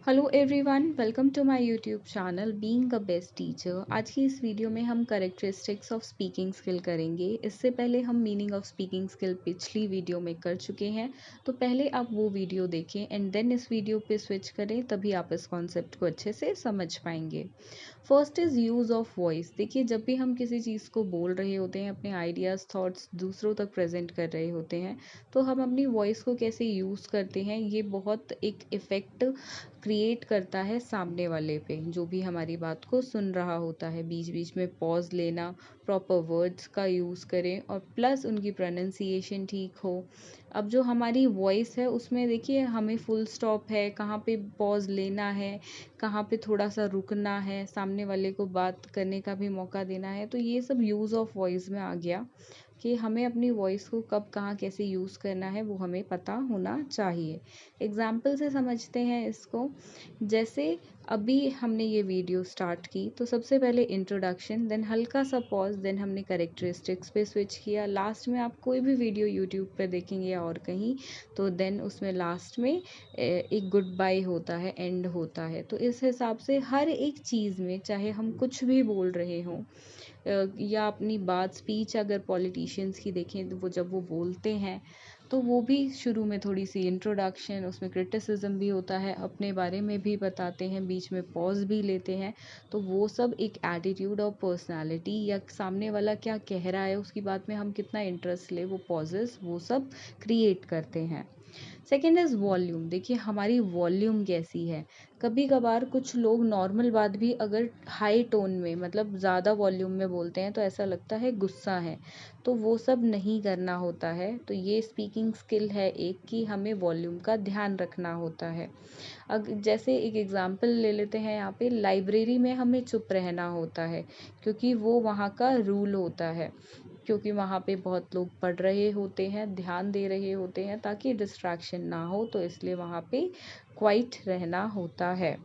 Hello everyone, welcome to my YouTube channel being a best teacher. आज की इस video में हम करेक्टरिस्टिक्स ऑफ स्पीकिंग स्किल करेंगे। इससे पहले हम मीनिंग ऑफ स्पीकिंग स्किल पिछली वीडियो में कर चुके हैं, तो पहले आप वो वीडियो देखें एंड देन इस वीडियो पे स्विच करें, तभी आप इस कॉन्सेप्ट को अच्छे से समझ पाएंगे। First is use of voice. देखिए, जब भी हम किसी चीज़ को बोल रहे होते हैं, अपने आइडियाज़ थॉट्स दूसरों तक प्रेजेंट कर रहे होते हैं, तो हम अपनी वॉइस को कैसे यूज़ करते हैं, ये बहुत एक इफ़ेक्ट क्रिएट करता है सामने वाले पे, जो भी हमारी बात को सुन रहा होता है। बीच बीच में पॉज लेना, प्रॉपर वर्ड्स का यूज़ करें और प्लस उनकी प्रोनाउंसिएशन ठीक हो। अब जो हमारी वॉइस है उसमें देखिए, हमें फुल स्टॉप है, कहाँ पे पॉज लेना है, कहाँ पे थोड़ा सा रुकना है, सामने वाले को बात करने का भी मौका देना है। तो ये सब यूज़ ऑफ वॉइस में आ गया कि हमें अपनी वॉइस को कब कहाँ कैसे यूज़ करना है, वो हमें पता होना चाहिए। एग्जाम्पल से समझते हैं इसको। जैसे अभी हमने ये वीडियो स्टार्ट की, तो सबसे पहले इंट्रोडक्शन, देन हल्का सा पॉज, देन हमने करेक्टरिस्टिक्स पे स्विच किया। लास्ट में आप कोई भी वीडियो यूट्यूब पे देखेंगे या और कहीं, तो देन उसमें लास्ट में एक गुड बाय होता है, एंड होता है। तो इस हिसाब से हर एक चीज़ में, चाहे हम कुछ भी बोल रहे हों या अपनी बात स्पीच अगर पॉलिटिशियंस की देखें, तो वो जब वो बोलते हैं तो वो भी शुरू में थोड़ी सी इंट्रोडक्शन, उसमें क्रिटिसिज्म भी होता है, अपने बारे में भी बताते हैं, बीच में पॉज भी लेते हैं। तो वो सब एक एटीट्यूड और पर्सनालिटी, या सामने वाला क्या कह रहा है उसकी बात में हम कितना इंटरेस्ट ले, वो पॉजेस वो सब क्रिएट करते हैं। Second is volume. देखिए, हमारी वॉल्यूम कैसी है। कभी कभार कुछ लोग नॉर्मल बात भी अगर हाई टोन में, मतलब ज़्यादा वॉल्यूम में बोलते हैं, तो ऐसा लगता है गुस्सा है। तो वो सब नहीं करना होता है। तो ये स्पीकिंग स्किल है एक, कि हमें वॉल्यूम का ध्यान रखना होता है। जैसे एक एग्जांपल ले लेते हैं, यहाँ पे लाइब्रेरी में हमें चुप रहना होता है, क्योंकि वो वहाँ का रूल होता है, क्योंकि वहाँ पे बहुत लोग पढ़ रहे होते हैं, ध्यान दे रहे होते हैं, ताकि डिस्ट्रैक्शन ना हो, तो इसलिए वहाँ पे क्वाइट रहना होता है।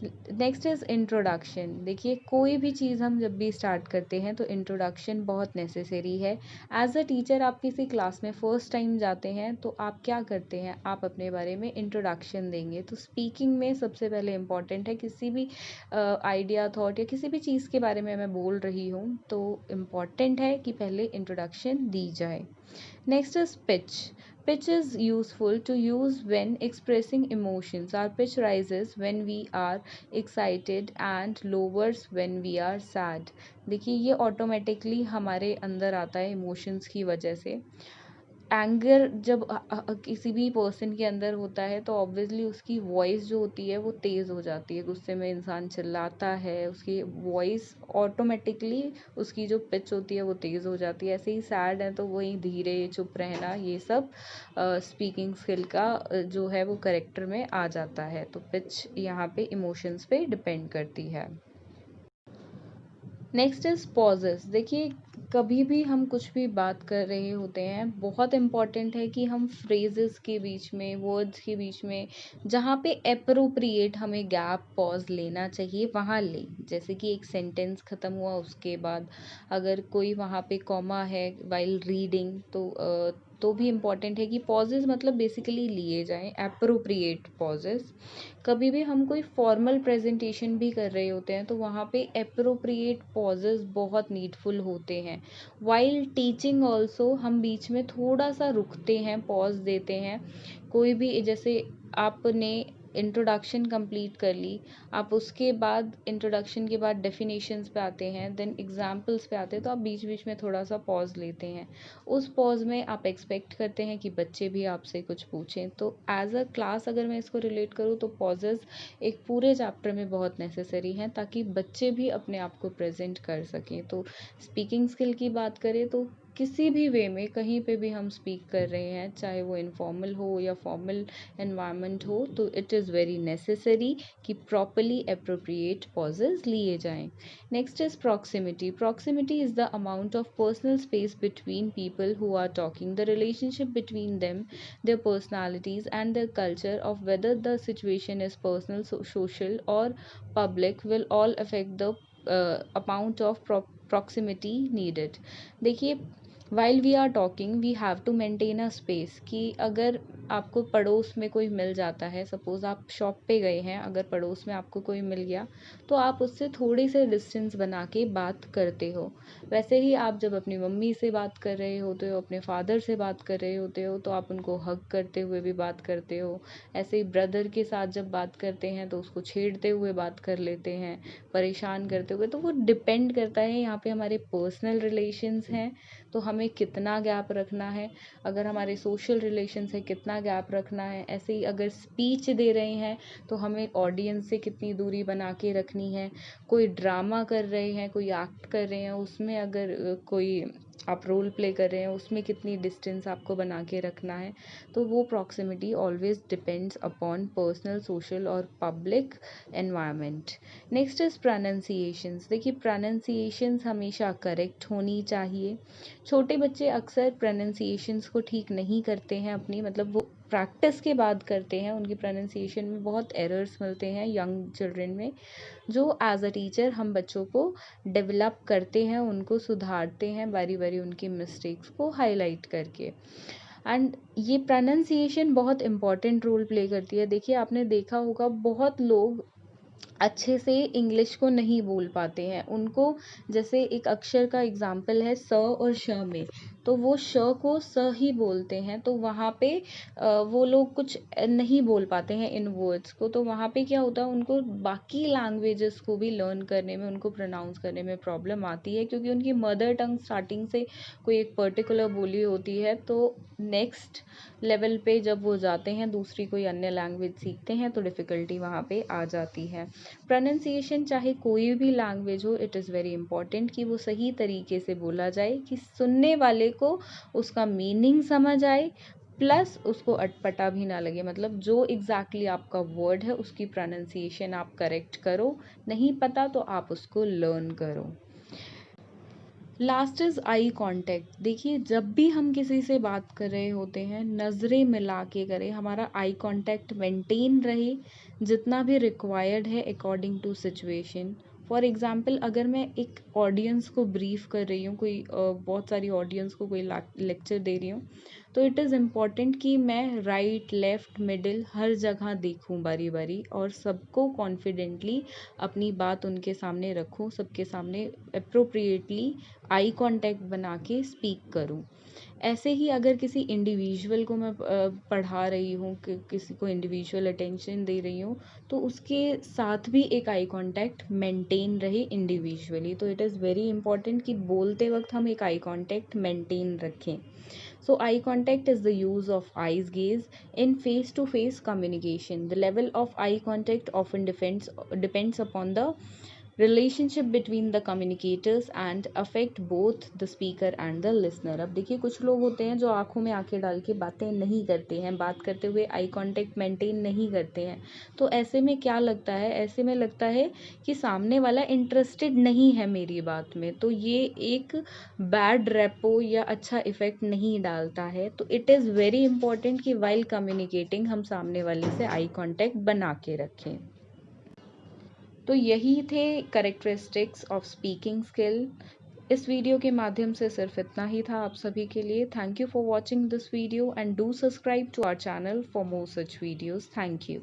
Next is introduction. देखिए, कोई भी चीज़ हम जब भी स्टार्ट करते हैं तो इंट्रोडक्शन बहुत नेसेसरी है। एज अ टीचर, आप किसी क्लास में फ़र्स्ट टाइम जाते हैं तो आप क्या करते हैं, आप अपने बारे में इंट्रोडक्शन देंगे। तो स्पीकिंग में सबसे पहले इम्पॉर्टेंट है, किसी भी आइडिया, थॉट या किसी भी चीज़ के बारे में मैं बोल रही हूँ, तो इम्पॉर्टेंट है कि पहले इंट्रोडक्शन दी जाए। Next is pitch. Pitch is useful to use when expressing emotions. Our pitch rises when we are excited and lowers when we are sad. देखिए, ये ऑटोमेटिकली हमारे अंदर आता है इमोशंस की वजह से। एंगर जब किसी भी पर्सन के अंदर होता है, तो ऑब्वियसली उसकी वॉइस जो होती है वो तेज़ हो जाती है। गुस्से में इंसान चिल्लाता है, उसकी वॉइस ऑटोमेटिकली, उसकी जो पिच होती है वो तेज़ हो जाती है। ऐसे ही सैड है तो वही धीरे चुप रहना, ये सब स्पीकिंग स्किल का जो है वो करेक्टर में आ जाता है। तो पिच यहाँ पे इमोशंस पे डिपेंड करती है। Next is pauses. देखिए, कभी भी हम कुछ भी बात कर रहे होते हैं, बहुत इम्पॉर्टेंट है कि हम फ्रेजेस के बीच में, वर्ड्स के बीच में, जहाँ पे अप्रोप्रिएट हमें गैप पॉज लेना चाहिए, वहाँ लें। जैसे कि एक सेंटेंस ख़त्म हुआ, उसके बाद अगर कोई वहाँ पे कॉमा है वाइल रीडिंग, तो भी इम्पॉर्टेंट है कि पॉजेज़ मतलब बेसिकली लिए जाएं, अप्रोप्रिएट पॉजेज़। कभी भी हम कोई फॉर्मल प्रेजेंटेशन भी कर रहे होते हैं, तो वहाँ पे अप्रोप्रिएट पॉजेज़ बहुत नीडफुल होते हैं। वाइल टीचिंग ऑल्सो हम बीच में थोड़ा सा रुकते हैं, पॉज देते हैं। कोई भी, जैसे आपने इंट्रोडक्शन कंप्लीट कर ली, आप उसके बाद इंट्रोडक्शन के बाद डेफिनेशंस पे आते हैं, देन एग्जांपल्स पे आते हैं, तो आप बीच बीच में थोड़ा सा पॉज लेते हैं। उस पॉज में आप एक्सपेक्ट करते हैं कि बच्चे भी आपसे कुछ पूछें। तो एज अ क्लास अगर मैं इसको रिलेट करूँ, तो पॉजेज़ एक पूरे चैप्टर में बहुत नेसेसरी हैं, ताकि बच्चे भी अपने आप को प्रेजेंट कर सकें। तो स्पीकिंग स्किल की बात करें, तो किसी भी वे में, कहीं पे भी हम स्पीक कर रहे हैं, चाहे वो इनफॉर्मल हो या फॉर्मल एनवायरनमेंट हो, तो इट इज़ वेरी नेसेसरी कि प्रॉपरली अप्रोप्रिएट पॉजेज़ लिए जाएं। Next is proximity. Proximity is the amount of personal space between people who are talking, the relationship between them, their personalities, and their culture, of whether the situation is personal, social, or public, will all affect the amount of proximity needed. देखिए, while we are talking we have to maintain a space, कि अगर आपको पड़ोस में कोई मिल जाता है, suppose आप शॉप पे गए हैं, अगर पड़ोस में आपको कोई मिल गया तो आप उससे थोड़ी से डिस्टेंस बना के बात करते हो। वैसे ही आप जब अपनी मम्मी से बात कर रहे होते हो, अपने फादर से बात कर रहे होते हो, तो आप उनको हग करते हुए भी बात करते हो। ऐसे ही ब्रदर के साथ जब बात करते हैं तो उसको छेड़ते हुए बात कर लेते हैं, परेशान करते हुए। तो वो डिपेंड करता है, यहाँ पे हमारे पर्सनल रिलेशंस हैं तो हमें कितना गैप रखना है, अगर हमारे सोशल रिलेशंस है कितना गैप रखना है। ऐसे ही अगर स्पीच दे रहे हैं तो हमें ऑडियंस से कितनी दूरी बना के रखनी है। कोई ड्रामा कर रहे हैं, कोई एक्ट कर रहे हैं, उसमें अगर कोई आप रोल प्ले कर रहे हैं, उसमें कितनी डिस्टेंस आपको बना के रखना है। तो वो proximity always depends upon personal, social और public environment. Next is pronunciations. देखिए प्रोनाउंसिएशंस हमेशा करेक्ट होनी चाहिए। छोटे बच्चे अक्सर प्रोनाउंसिएशंस को ठीक नहीं करते हैं अपनी, मतलब वो प्रैक्टिस के बाद करते हैं, उनकी प्रोनाउंसिएशन में बहुत एरर्स मिलते हैं यंग चिल्ड्रन में, जो एज अ टीचर हम बच्चों को डेवलप करते हैं, उनको सुधारते हैं बारी बारी उनकी मिस्टेक्स को हाईलाइट करके। एंड ये प्रोनाउंसिएशन बहुत इंपॉर्टेंट रोल प्ले करती है। देखिए आपने देखा होगा बहुत लोग अच्छे से इंग्लिश को नहीं बोल पाते हैं, उनको जैसे एक अक्षर का एग्जाम्पल है स और श में, तो वो श को स ही बोलते हैं, तो वहाँ पे वो लोग कुछ नहीं बोल पाते हैं इन वर्ड्स को। तो वहाँ पे क्या होता है, उनको बाकी लैंग्वेजेस को भी लर्न करने में, उनको प्रोनाउंस करने में प्रॉब्लम आती है, क्योंकि उनकी मदर टंग स्टार्टिंग से कोई एक पर्टिकुलर बोली होती है। तो नेक्स्ट लेवल पे जब वो जाते हैं, दूसरी कोई अन्य लैंग्वेज सीखते हैं, तो डिफ़िकल्टी वहाँ पे आ जाती है। प्रोनाउंसिएशन चाहे कोई भी लैंग्वेज हो, इट इज़ वेरी इंपॉर्टेंट कि वो सही तरीके से बोला जाए, कि सुनने वाले को उसका मीनिंग समझ आए, प्लस उसको अटपटा भी ना लगे। मतलब जो एग्जैक्टली आपका वर्ड है उसकी प्रोनाउंसिएशन आप करेक्ट करो, नहीं पता तो आप उसको लर्न करो। Last is eye contact. देखिए जब भी हम किसी से बात कर रहे होते हैं, नज़रें मिला के करें, हमारा आई कांटेक्ट मेंटेन रहे जितना भी रिक्वायर्ड है according to situation. For example अगर मैं एक ऑडियंस को ब्रीफ कर रही हूँ, कोई बहुत सारी ऑडियंस को कोई लेक्चर दे रही हूँ, तो इट इज़ इम्पॉर्टेंट कि मैं राइट लेफ़्ट मिडिल हर जगह देखूँ बारी बारी, और सबको कॉन्फिडेंटली अपनी बात उनके सामने रखूँ, सबके सामने अप्रोप्रिएटली आई कांटेक्ट बना के स्पीक करूँ। ऐसे ही अगर किसी इंडिविजुअल को मैं पढ़ा रही हूँ, किसी को इंडिविजुअल अटेंशन दे रही हूँ, तो उसके साथ भी एक आई कांटेक्ट मेंटेन रहे इंडिविजुअली। तो इट इज़ वेरी इंपॉर्टेंट कि बोलते वक्त हम एक आई कांटेक्ट मेंटेन रखें। So eye contact is the use of eyes gaze in face-to-face communication. The level of eye contact often depends upon the relationship between the communicators and affect both the speaker and the listener. अब देखिए कुछ लोग होते हैं जो आंखों में आंखें डाल के बातें नहीं करते हैं, बात करते हुए आई कांटेक्ट मेंटेन नहीं करते हैं। तो ऐसे में क्या लगता है, ऐसे में लगता है कि सामने वाला इंटरेस्टेड नहीं है मेरी बात में, तो ये एक बैड रेपो या अच्छा इफेक्ट नहीं डालता है। तो इट इज़ वेरी इंपॉर्टेंट कि वाइल कम्युनिकेटिंग हम सामने वाले से आई कांटेक्ट बना के रखें। तो यही थे करेक्टरिस्टिक्स ऑफ स्पीकिंग स्किल। इस वीडियो के माध्यम से सिर्फ इतना ही था आप सभी के लिए। Thank you for watching this video and do subscribe to our channel for more such videos. Thank you.